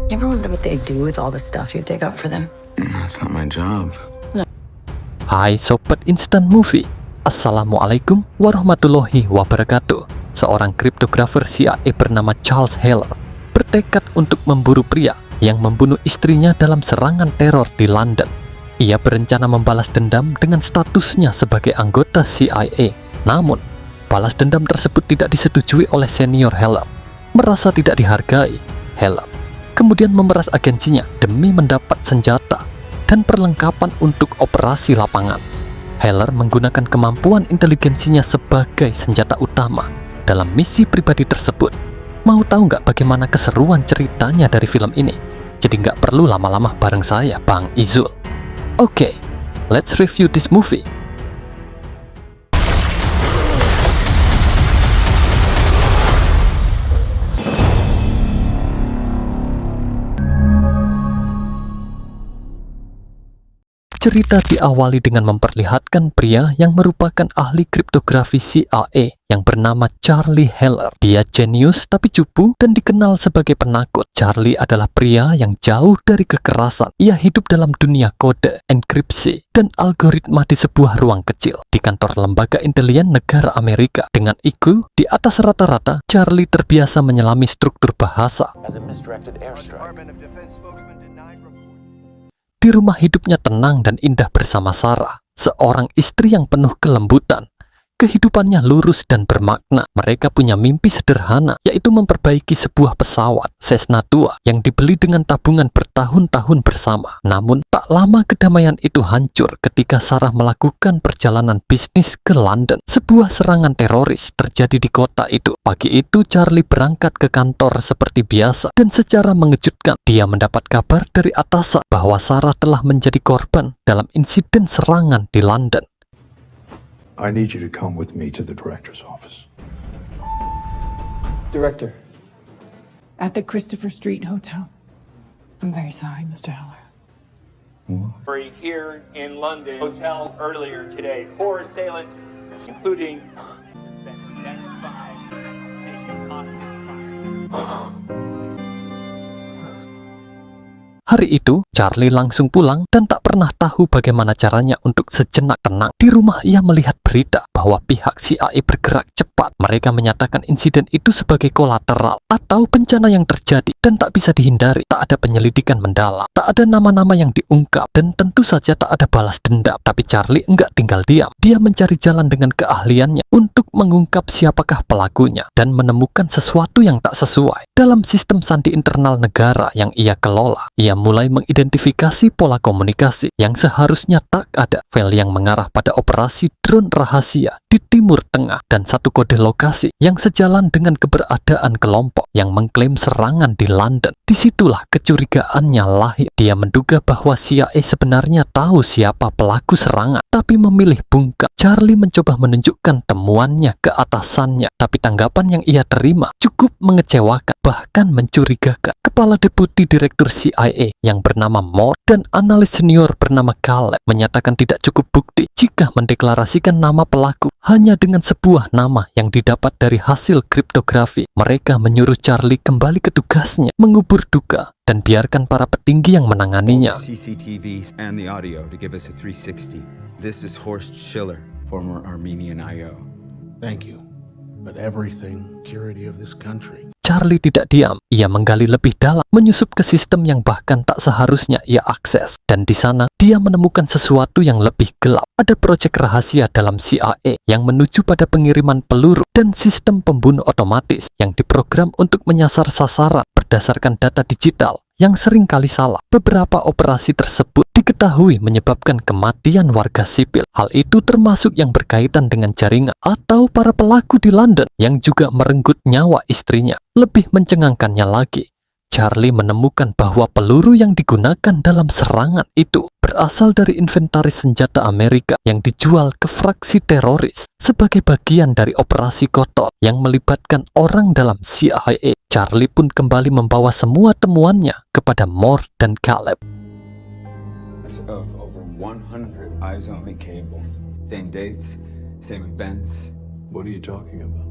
You ever wonder what they do with all the stuff you dig up for them? That's not my job. Hai Sobat Instant Movie, Assalamualaikum warahmatullahi wabarakatuh. Seorang kriptografer CIA bernama Charles Heller bertekad untuk memburu pria yang membunuh istrinya dalam serangan teror di London. Ia berencana membalas dendam dengan statusnya sebagai anggota CIA. Namun, balas dendam tersebut tidak disetujui oleh senior Heller. Merasa tidak dihargai, Heller kemudian memeras agensinya demi mendapat senjata dan perlengkapan untuk operasi lapangan. Heller menggunakan kemampuan inteligensinya sebagai senjata utama dalam misi pribadi tersebut. Mau tahu nggak bagaimana keseruan ceritanya dari film ini? Jadi nggak perlu lama-lama bareng saya, Bang Izul. Oke, let's review this movie. Cerita diawali dengan memperlihatkan pria yang merupakan ahli kriptografi CIA yang bernama Charlie Heller. Dia jenius tapi cupu dan dikenal sebagai penakut. Charlie adalah pria yang jauh dari kekerasan. Ia hidup dalam dunia kode, enkripsi, dan algoritma di sebuah ruang kecil di kantor lembaga intelijen negara Amerika. Dengan IQ di atas rata-rata, Charlie terbiasa menyelami struktur bahasa. Di rumah hidupnya tenang dan indah bersama Sarah, seorang istri yang penuh kelembutan. Kehidupannya lurus dan bermakna. Mereka punya mimpi sederhana, yaitu memperbaiki sebuah pesawat Cessna tua yang dibeli dengan tabungan bertahun-tahun bersama. Namun, tak lama kedamaian itu hancur ketika Sarah melakukan perjalanan bisnis ke London. Sebuah serangan teroris terjadi di kota itu. Pagi itu, Charlie berangkat ke kantor seperti biasa, dan secara mengejutkan, dia mendapat kabar dari atasan bahwa Sarah telah menjadi korban dalam insiden serangan di London. I need you to come with me to the director's office. Director. At the Christopher Street Hotel. I'm very sorry, Mr. Heller. Here in London hotel earlier today. 4 assailants, including Hari itu, Charlie langsung pulang dan tak pernah tahu bagaimana caranya untuk sejenak tenang. Di rumah ia melihat berita bahwa pihak CIA bergerak cepat. Mereka menyatakan insiden itu sebagai kolateral atau bencana yang terjadi dan tak bisa dihindari. Tak ada penyelidikan mendalam, tak ada nama-nama yang diungkap, dan tentu saja tak ada balas dendam. Tapi Charlie enggak tinggal diam. Dia mencari jalan dengan keahliannya untuk mengungkap siapakah pelakunya dan menemukan sesuatu yang tak sesuai. Dalam sistem sandi internal negara yang ia kelola, ia mulai mengidentifikasi pola komunikasi yang seharusnya tak ada. File yang mengarah pada operasi drone rahasia di Timur Tengah dan satu kode lokasi yang sejalan dengan keberadaan kelompok yang mengklaim serangan di London. Disitulah kecurigaannya lahir. Dia menduga bahwa CIA sebenarnya tahu siapa pelaku serangan, tapi memilih bungkam. Charlie mencoba menunjukkan temuannya ke atasannya, tapi tanggapan yang ia terima cukup mengecewakan, bahkan mencurigakan. Kepala Deputi Direktur CIA yang bernama Moore dan analis senior bernama Caleb menyatakan tidak cukup bukti jika mendeklarasikan nama pelaku hanya dengan sebuah nama yang didapat dari hasil kriptografi. Mereka menyuruh Charlie kembali ke tugasnya, mengubur duka, dan biarkan para petinggi yang menanganinya. CCTV and the audio to give us a 360. This is Horst Schiller, former Armenian IO. Thank you. But everything, security of this country. Charlie tidak diam. Ia menggali lebih dalam, menyusup ke sistem yang bahkan tak seharusnya ia akses. Dan di sana, dia menemukan sesuatu yang lebih gelap. Ada proyek rahasia dalam CIA yang menuju pada pengiriman peluru dan sistem pembunuh otomatis yang diprogram untuk menyasar sasaran berdasarkan data digital yang sering kali salah. Beberapa operasi tersebut diketahui menyebabkan kematian warga sipil. Hal itu termasuk yang berkaitan dengan jaringan atau para pelaku di London yang juga merenggut nyawa istrinya. Lebih mencengangkannya lagi, Charlie menemukan bahwa peluru yang digunakan dalam serangan itu berasal dari inventaris senjata Amerika yang dijual ke fraksi teroris sebagai bagian dari operasi kotor yang melibatkan orang dalam CIA. Charlie pun kembali membawa semua temuannya kepada Moore dan Caleb. Of over 100 eyes-only cables. Same dates, same events. What are you talking about?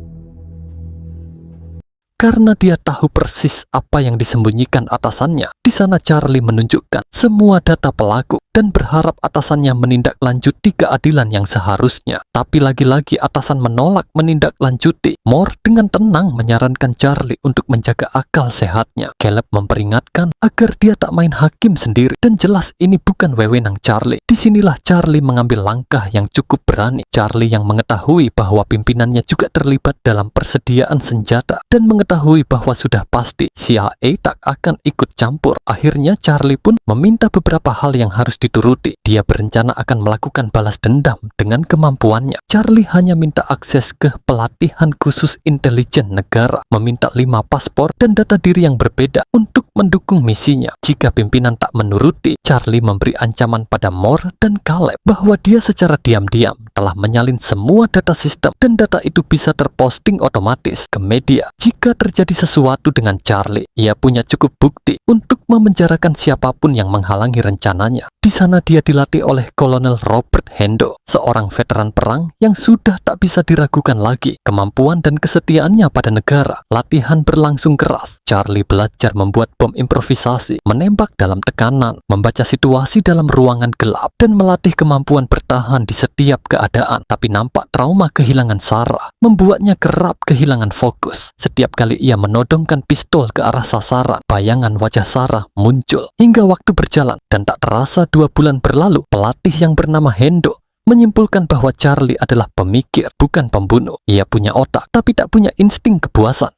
karena dia tahu persis apa yang disembunyikan atasannya. Di sana Charlie menunjukkan semua data pelaku dan berharap atasannya menindaklanjuti keadilan yang seharusnya. Tapi lagi-lagi atasan menolak menindaklanjuti. Moore dengan tenang menyarankan Charlie untuk menjaga akal sehatnya. Caleb memperingatkan agar dia tak main hakim sendiri, dan jelas ini bukan wewenang Charlie. Disinilah Charlie mengambil langkah yang cukup berani. Charlie yang mengetahui bahwa pimpinannya juga terlibat dalam persediaan senjata dan mengetahui bahwa sudah pasti CIA tak akan ikut campur. Akhirnya Charlie pun meminta beberapa hal yang harus dituruti. Dia berencana akan melakukan balas dendam dengan kemampuannya. Charlie hanya minta akses ke pelatihan khusus intelijen negara, meminta 5 paspor dan data diri yang berbeda untuk mendukung misinya. Jika pimpinan tak menuruti, Charlie memberi ancaman pada Moore dan Caleb bahwa dia secara diam-diam telah menyalin semua data sistem dan data itu bisa terposting otomatis ke media. Jika terjadi sesuatu dengan Charlie, ia punya cukup bukti untuk memenjarakan siapapun yang menghalangi rencananya. Di sana dia dilatih oleh Kolonel Robert Hendo, seorang veteran perang yang sudah tak bisa diragukan lagi kemampuan dan kesetiaannya pada negara. Latihan berlangsung keras. Charlie belajar membuat bom improvisasi, menembak dalam tekanan, membaca situasi dalam ruangan gelap, dan melatih kemampuan bertahan di setiap keadaan. Tapi nampak trauma kehilangan Sarah membuatnya kerap kehilangan fokus. Setiap kali ia menodongkan pistol ke arah sasaran, bayangan wajah Sarah muncul. Hingga waktu berjalan dan tak terasa 2 bulan berlalu, pelatih yang bernama Hendo menyimpulkan bahwa Charlie adalah pemikir, bukan pembunuh. Ia punya otak, tapi tak punya insting kepuasan.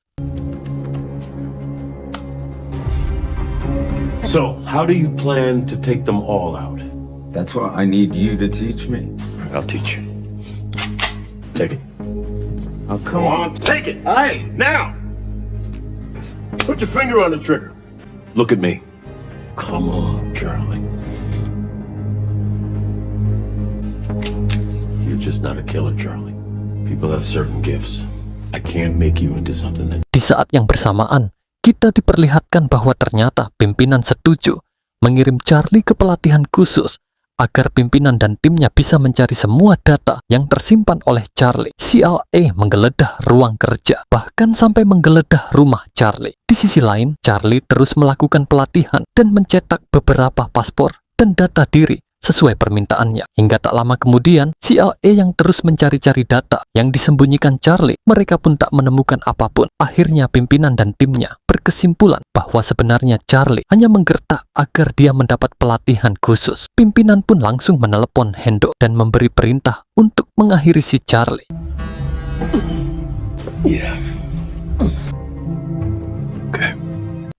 So, how do you plan to take them all out? That's what I need you to teach me. I'll teach you. Take it. Oh, Come on, take it! Hey, now! Put your finger on the trigger. Look at me. Come on, Charlie. You're just not a killer, Charlie. People have certain gifts. I can't make you into something that... Di saat yang bersamaan, kita diperlihatkan bahwa ternyata pimpinan setuju mengirim Charlie ke pelatihan khusus agar pimpinan dan timnya bisa mencari semua data yang tersimpan oleh Charlie. CIA menggeledah ruang kerja, bahkan sampai menggeledah rumah Charlie. Di sisi lain, Charlie terus melakukan pelatihan dan mencetak beberapa paspor dan data diri sesuai permintaannya. Hingga tak lama kemudian, CIA yang terus mencari-cari data yang disembunyikan Charlie, mereka pun tak menemukan apapun. Akhirnya pimpinan dan timnya berkesimpulan bahwa sebenarnya Charlie hanya menggertak agar dia mendapat pelatihan khusus. Pimpinan pun langsung menelepon Hendo dan memberi perintah untuk mengakhiri si Charlie. Yeah. Okay.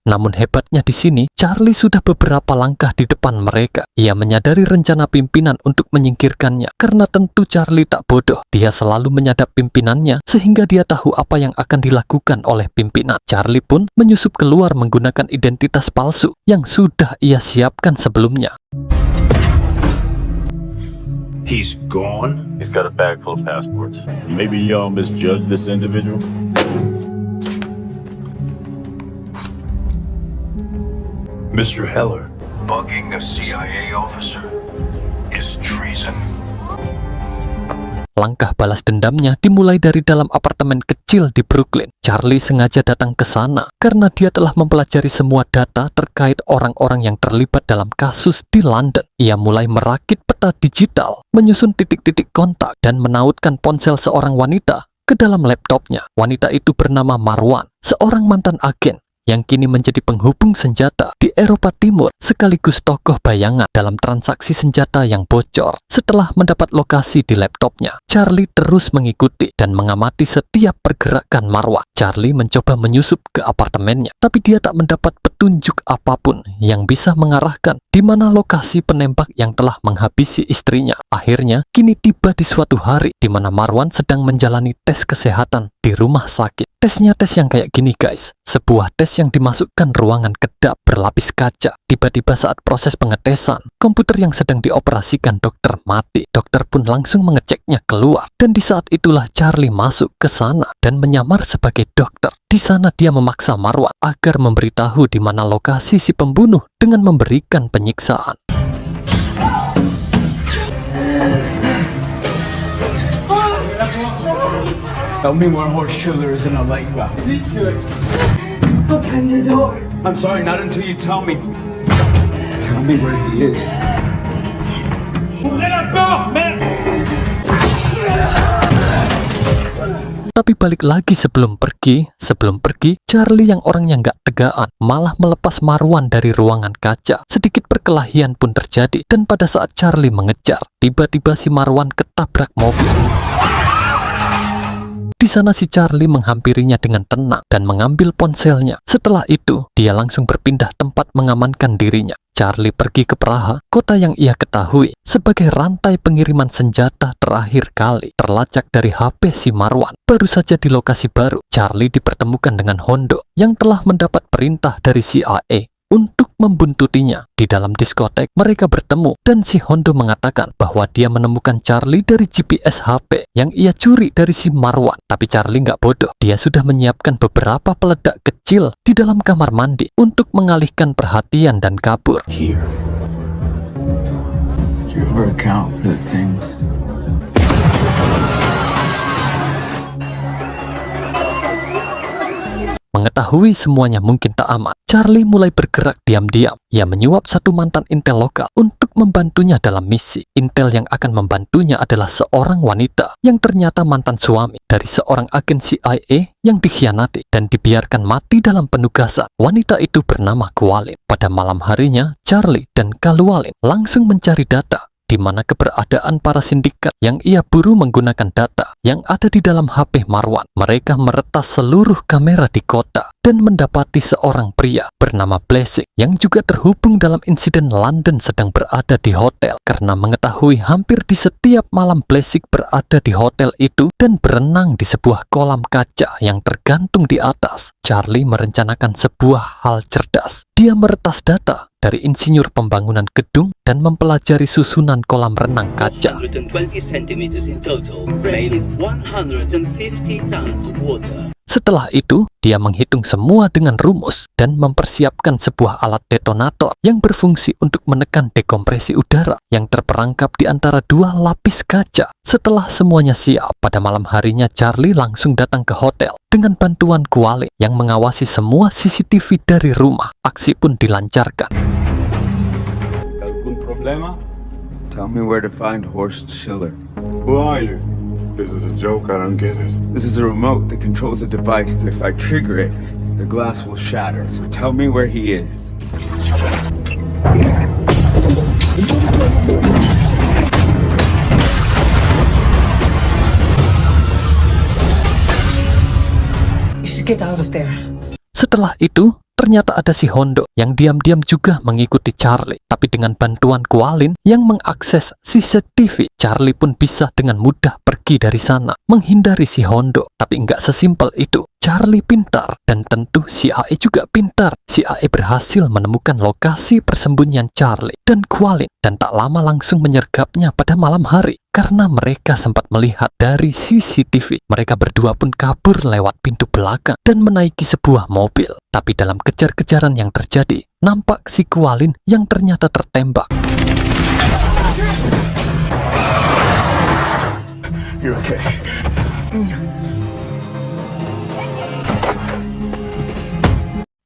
Namun hebatnya di sini, Charlie sudah beberapa langkah di depan mereka. Ia menyadari rencana pimpinan untuk menyingkirkannya, karena tentu Charlie tak bodoh. Dia selalu menyadap pimpinannya, sehingga dia tahu apa yang akan dilakukan oleh pimpinan. Charlie pun menyusup keluar menggunakan identitas palsu yang sudah ia siapkan sebelumnya. He's gone? He's got a bag full of passports. Maybe y'all misjudged this individual? Mr. Heller. Bugging a CIA officer is treason. Langkah balas dendamnya dimulai dari dalam apartemen kecil di Brooklyn. Charlie sengaja datang ke sana karena dia telah mempelajari semua data terkait orang-orang yang terlibat dalam kasus di London. Ia mulai merakit peta digital, menyusun titik-titik kontak, dan menautkan ponsel seorang wanita ke dalam laptopnya. Wanita itu bernama Marwan, seorang mantan agen yang kini menjadi penghubung senjata di Eropa Timur sekaligus tokoh bayangan dalam transaksi senjata yang bocor. Setelah mendapat lokasi di laptopnya, Charlie terus mengikuti dan mengamati setiap pergerakan Marwan. Charlie mencoba menyusup ke apartemennya, tapi dia tak mendapat petunjuk apapun yang bisa mengarahkan di mana lokasi penembak yang telah menghabisi istrinya. Akhirnya, kini tiba di suatu hari di mana Marwan sedang menjalani tes kesehatan di rumah sakit. Tesnya tes yang kayak gini guys, sebuah tes yang dimasukkan ruangan kedap berlapis kaca. Tiba-tiba saat proses pengetesan, komputer yang sedang dioperasikan dokter mati. Dokter pun langsung mengeceknya keluar, dan di saat itulah Charlie masuk ke sana dan menyamar sebagai dokter. Di sana dia memaksa Marwan agar memberitahu di mana lokasi si pembunuh dengan memberikan penyiksaan. Tell me where Horst Schiller is and I'll let you out. Open the door. I'm sorry, not until you tell me. Tell me where he is. Let us go, man! Tapi balik lagi sebelum pergi, Charlie yang orangnya nggak tegaan malah melepas Marwan dari ruangan kaca. Sedikit perkelahian pun terjadi dan pada saat Charlie mengejar, tiba-tiba si Marwan ketabrak mobil. Di sana si Charlie menghampirinya dengan tenang dan mengambil ponselnya. Setelah itu, dia langsung berpindah tempat mengamankan dirinya. Charlie pergi ke Praha, kota yang ia ketahui sebagai rantai pengiriman senjata terakhir kali terlacak dari HP si Marwan. Baru saja di lokasi baru, Charlie dipertemukan dengan Hondo yang telah mendapat perintah dari CIA untuk membuntutinya. Di dalam diskotek, mereka bertemu dan si Hondo mengatakan bahwa dia menemukan Charlie dari GPS HP yang ia curi dari si Marwan. Tapi Charlie nggak bodoh, dia sudah menyiapkan beberapa peledak kecil di dalam kamar mandi untuk mengalihkan perhatian dan kabur. Here. Do you ever account for the things? Mengetahui semuanya mungkin tak aman, Charlie mulai bergerak diam-diam. Ia menyuap satu mantan intel lokal untuk membantunya dalam misi. Intel yang akan membantunya adalah seorang wanita yang ternyata mantan suami dari seorang agen CIA yang dikhianati dan dibiarkan mati dalam penugasan. Wanita itu bernama Kualin. Pada malam harinya, Charlie dan Kalualin langsung mencari data di mana keberadaan para sindikat yang ia buru menggunakan data yang ada di dalam HP Marwan. Mereka meretas seluruh kamera di kota dan mendapati seorang pria bernama Blessing yang juga terhubung dalam insiden London sedang berada di hotel. Karena mengetahui hampir di setiap malam Blessing berada di hotel itu dan berenang di sebuah kolam kaca yang tergantung di atas, Charlie merencanakan sebuah hal cerdas. Dia meretas data dari insinyur pembangunan gedung dan mempelajari susunan kolam renang kaca. 120 centimeters in total, weighing 150 tons of water. Setelah itu, dia menghitung semua dengan rumus dan mempersiapkan sebuah alat detonator yang berfungsi untuk menekan dekompresi udara yang terperangkap di antara dua lapis kaca. Setelah semuanya siap, pada malam harinya Charlie langsung datang ke hotel dengan bantuan Kualin yang mengawasi semua CCTV dari rumah. Aksi pun dilancarkan. ¿Algún problema? Tell me where to find Horst Schiller. Who are you? This is a joke, I don't get it. This is a remote that controls a device that if I trigger it, the glass will shatter. So tell me where he is. You should get out of there. Setelah itu, ternyata ada si Hondo yang diam-diam juga mengikuti Charlie. Tapi dengan bantuan Kualin yang mengakses CCTV, Charlie pun bisa dengan mudah pergi dari sana, menghindari si Hondo. Tapi nggak sesimpel itu. Charlie pintar dan tentu CIA juga pintar. CIA berhasil menemukan lokasi persembunyian Charlie dan Kualin dan tak lama langsung menyergapnya pada malam hari. Karena mereka sempat melihat dari CCTV, mereka berdua pun kabur lewat pintu belakang dan menaiki sebuah mobil. Tapi dalam kejar-kejaran yang terjadi, nampak si Kualin yang ternyata tertembak. You okay?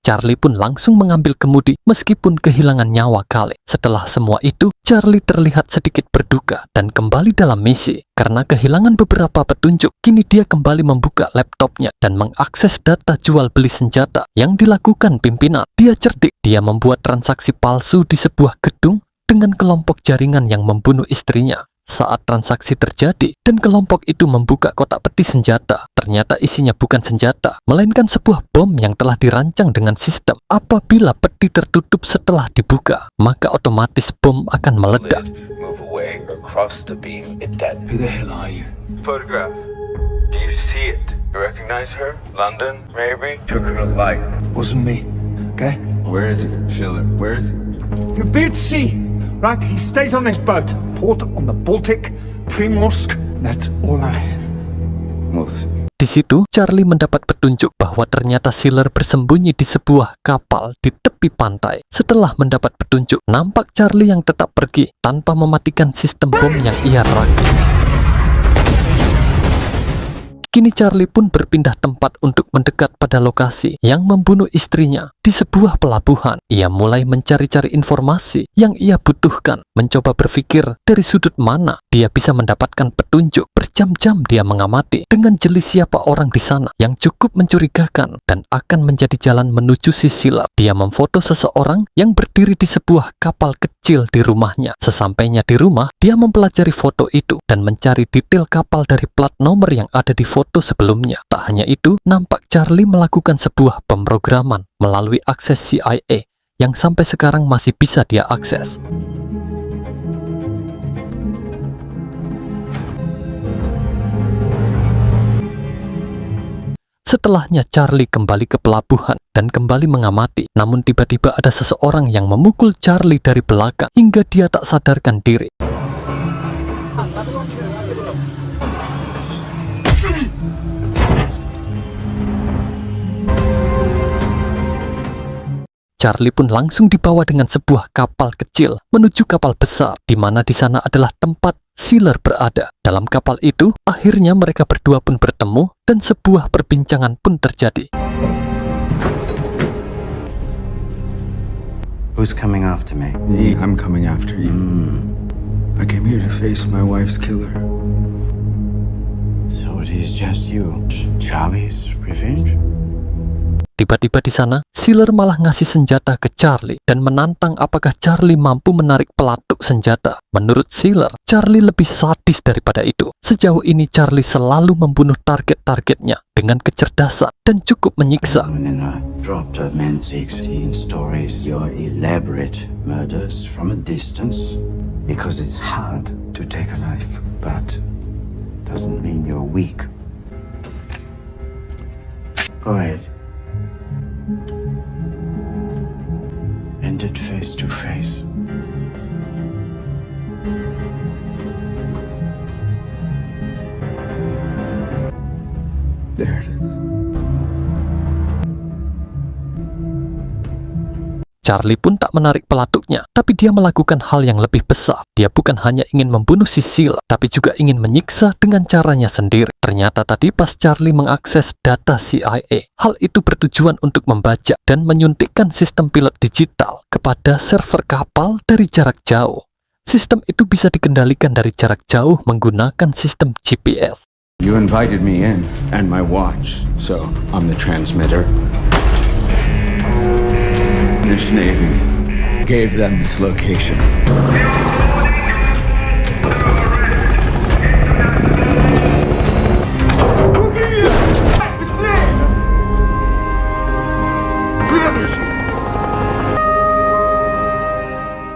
Charlie pun langsung mengambil kemudi meskipun kehilangan nyawa kali. Setelah semua itu, Charlie terlihat sedikit berduka dan kembali dalam misi. Karena kehilangan beberapa petunjuk, kini dia kembali membuka laptopnya dan mengakses data jual beli senjata yang dilakukan pimpinan. Dia cerdik, dia membuat transaksi palsu di sebuah gedung dengan kelompok jaringan yang membunuh istrinya. Saat transaksi terjadi dan kelompok itu membuka kotak peti senjata, ternyata isinya bukan senjata, melainkan sebuah bom yang telah dirancang dengan sistem. Apabila peti tertutup setelah dibuka, maka otomatis bom akan meledak. Move away across the beam. It dead. Who the hell are you? Photograph. Do you see it? You recognize her? London, maybe? Took her life. Wasn't me. Okay? Where is he? Schiller, where is he? You beat sea, right? He stays on this boat. Port on the Baltic, Primorsk. That's all I have. We'll see. Di situ, Charlie mendapat petunjuk bahwa ternyata Schiller bersembunyi di sebuah kapal di tepi pantai. Setelah mendapat petunjuk, nampak Charlie yang tetap pergi tanpa mematikan sistem bom yang ia rakit. Kini Charlie pun berpindah tempat untuk mendekat pada lokasi yang membunuh istrinya. Di sebuah pelabuhan, ia mulai mencari-cari informasi yang ia butuhkan, mencoba berpikir dari sudut mana dia bisa mendapatkan petunjuk. Berjam-jam dia mengamati dengan jeli siapa orang di sana yang cukup mencurigakan dan akan menjadi jalan menuju si Sealer. Dia memfoto seseorang yang berdiri di sebuah kapal kecil di rumahnya. Sesampainya di rumah, dia mempelajari foto itu dan mencari detail kapal dari plat nomor yang ada di foto sebelumnya. Tak hanya itu, nampak Charlie melakukan sebuah pemrograman melalui akses CIA yang sampai sekarang masih bisa dia akses. Setelahnya Charlie kembali ke pelabuhan dan kembali mengamati. Namun tiba-tiba ada seseorang yang memukul Charlie dari belakang hingga dia tak sadarkan diri. Charlie pun langsung dibawa dengan sebuah kapal kecil menuju kapal besar, di mana di sana adalah tempat Sealer berada. Dalam kapal itu, akhirnya mereka berdua pun bertemu dan sebuah perbincangan pun terjadi. Who's coming after me? I'm coming after you. I came here to face my wife's killer. So it is just you. Charlie's revenge? Tiba-tiba di sana, Sealer malah ngasih senjata ke Charlie dan menantang apakah Charlie mampu menarik pelatuk senjata. Menurut Sealer, Charlie lebih sadis daripada itu. Sejauh ini Charlie selalu membunuh target-targetnya dengan kecerdasan dan cukup menyiksa. And then I dropped a man 16 stories your elaborate murders from a distance because it's hard to take a life, but doesn't mean you're weak. Go ahead. End it face to face. There it is. Charlie pun tak menarik pelatuknya, tapi dia melakukan hal yang lebih besar. Dia bukan hanya ingin membunuh si Sealer, tapi juga ingin menyiksa dengan caranya sendiri. Ternyata tadi pas Charlie mengakses data CIA, hal itu bertujuan untuk membaca dan menyuntikkan sistem pilot digital kepada server kapal dari jarak jauh. Sistem itu bisa dikendalikan dari jarak jauh menggunakan sistem GPS. You invited me in, and my watch, so I'm the transmitter. British Navy gave them this location.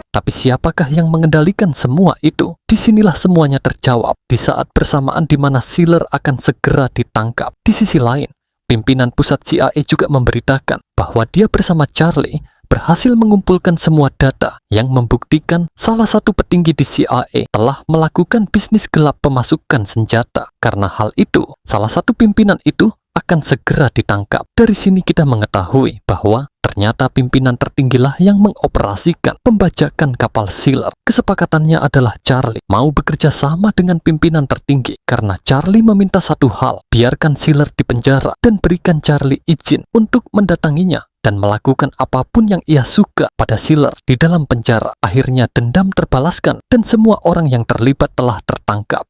Tapi siapakah yang mengendalikan semua itu? Disinilah semuanya terjawab di saat bersamaan di mana Sealer akan segera ditangkap. Di sisi lain, pimpinan pusat CIA juga memberitakan bahwa dia bersama Charlie berhasil mengumpulkan semua data yang membuktikan salah satu petinggi di CIA telah melakukan bisnis gelap pemasukan senjata. Karena hal itu, salah satu pimpinan itu akan segera ditangkap. Dari sini kita mengetahui bahwa ternyata pimpinan tertinggilah yang mengoperasikan pembajakan kapal Sealer. Kesepakatannya adalah Charlie mau bekerja sama dengan pimpinan tertinggi karena Charlie meminta satu hal, biarkan Sealer dipenjara dan berikan Charlie izin untuk mendatanginya dan melakukan apapun yang ia suka pada Sealer di dalam penjara. Akhirnya dendam terbalaskan dan semua orang yang terlibat telah tertangkap.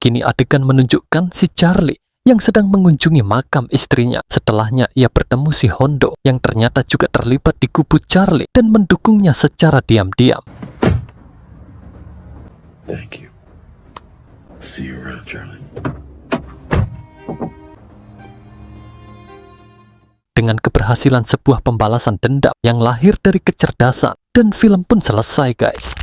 Kini adegan menunjukkan si Charlie yang sedang mengunjungi makam istrinya. Setelahnya ia bertemu si Hondo yang ternyata juga terlibat di kubu Charlie dan mendukungnya secara diam-diam. Thank you. See you around, Charlie. Dengan keberhasilan sebuah pembalasan dendam yang lahir dari kecerdasan, dan film pun selesai guys.